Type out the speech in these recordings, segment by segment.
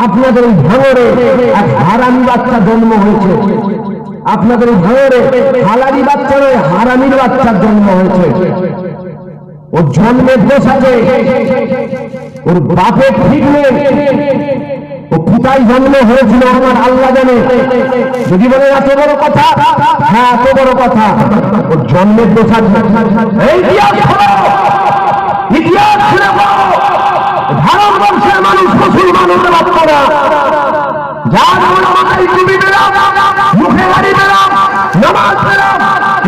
আপনাদের ভাঙরে এক হারামি বাচ্চা জন্ম হয়েছে, আপনাদের ভাঙরে হালালি বাচ্চা নয় হারামির বাচ্চার জন্ম হয়েছে। ওর জন্মের দোষ আছে, ওর বাপের ঠিক নেই, ও কোথায় জন্ম হয়েছিল আমার আল্লাহ জানে। যদি বলে এত বড় কথা, হ্যাঁ এত বড় কথা, ওর জন্মের দোষ আছে। ইতিহাস খুলে ভারতবর্ষের মানুষ মুসলমান হতে পারত না, যার মাথায় টুপি পেলাম, মুখে গাড়ি পেলাম, নামাজ পেলাম,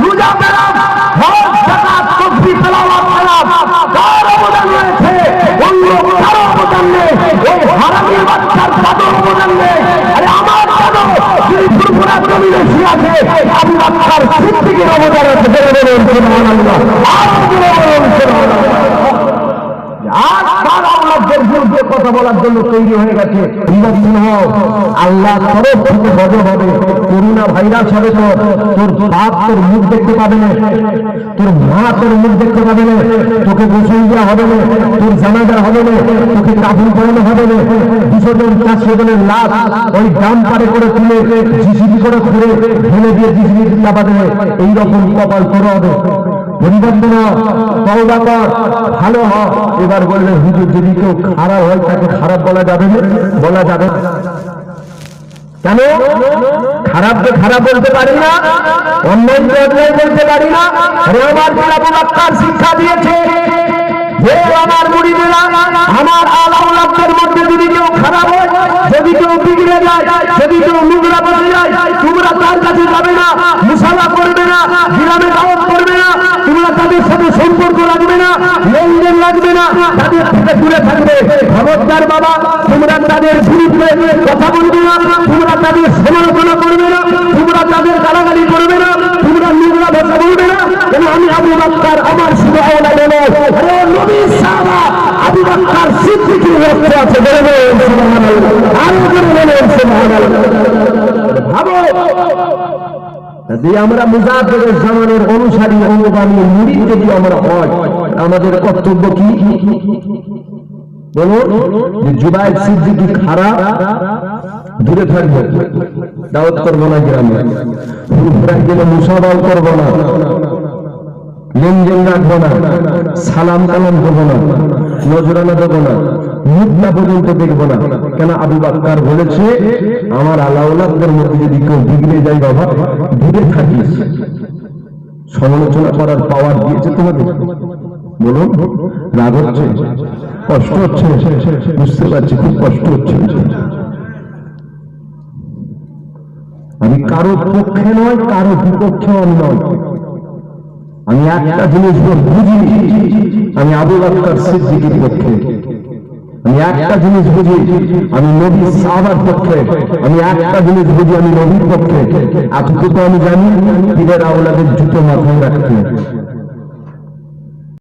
রোজা পেলাম, হজ যাকাত তাসবিহ তেলাওয়াত পেলাম, তার অবদান রয়েছে, অন্য কারো অবদান নেই। এই হারামির বাচ্চার কারো অবদান নেই। আরে আমার কারো যদি ফুরফুরা জমিনে শুয়ে আছে, আবু বকর সিদ্দিকের অবদান আছে। সুবহানাল্লাহ, আর বলুন সুবহানাল্লাহ। আর তার আল্লাহদের বিরুদ্ধে কথা বলার জন্য তৈরি হয়ে গেছে। আল্লাহ তরফ থেকে গজব হবে, করোনা ভাইরাস হবে, তোর বাপ তোর মুখ দেখতে পাবে না, তোর মা তোর মুখ দেখতে পাবে না, তোকে গোসল দেওয়া হবে না, তোর জানাজা হবে না, তোকে কাফন করানো হবে না। 200 জন 400 জনের লাশ ওই ডাম পারে করে তুলে জিসিবি করে ঘুরে ফেলে দিয়ে জিসিবি চাপা দেবে। এইরকম কপাল করে হবে। পরিবর্তন তওবা কর, ভালো হ। এবার বললেন হুজুর যদি কেউ খারাপ হয় তাকে খারাপ বলা যাবে না, বলা যাবে কেন? খারাপকে খারাপ বলতে পারি না, অন্যায়কে অন্যায় বলতে পারি না। আরে আমার আবু বকর শিক্ষা দিয়েছে যে আমার মুরিদেরা, আমার আওলাদের মধ্যে যদি কেউ খারাপ হয়, যদি কেউ বিগড়ে যায়, যদি কেউ নোংরা বলে যায়, তোমরা তার কাছে যাবে না, মুসাফা করবে না, গ্রামে দাওয়াত করবে না, তোমরা তাদের সাথে সম্পর্ক রাখবে না, লেনদেন রাখবে না, তাদের থেকে দূরে থাকবে। খবরদার বাবা, তোমরা তাদের বিরুদ্ধে কথা বলবে না, তোমরা তাদের সমালোচনা করবে না, তোমরা তাদের গালাগালি করবে না, তোমরা নোংরা ভাষা বলবে না। কেন আমি আবু বকর, আমার শুধু আওলাদ নয়, আরে নবীর সাহাবা আবু বকর সিদ্দিকের রক্ত আছে। আরো বলেন সুবহানাল্লাহ। ভাবো যদি আমরা মুজাদ্দিদের জামানের অনুসারী অনুগামী মুরিদ যদি আমরা হয়, আমাদের কর্তব্য কি বলুন? যে জুবায়ের সিদ্দিকী খারাপ, দূরে থাকবো, দাওয়াত করবো না, গ্রামে ফুরফুরা গেলে মুসাফাও করবো না, লেনদেন রাখবো না, সালাম কালাম দেবো না, নজরানা দেবো না, মুদ্রা পর্যন্ত দেখবো না। কেন? আবু বকর বলেছে আমার আওলাদের মধ্যে যদি কেউ বিগড়ে যায় বাবা দূরে থাকিস। সমালোচনা করার পাওয়ার দিয়েছে তোমাদের। বলুন রাগ হচ্ছে, কষ্ট হচ্ছে, বুঝতে পারছি খুব কষ্ট হচ্ছে। আমি কারো পক্ষে নয়, কারো বিপক্ষেও নয়। আমি একটা জিনিস বুঝি, আমি আবু বকর সিদ্দিকের পক্ষে। আমি একটা জিনিস বুঝি, আমি নবী সাহাবার পক্ষে। আমি একটা জিনিস বুঝি, আমি নবীর পক্ষে। এতটুকু আমি জানি পীরের আওলাদের জুতো মাথায় রাখতে।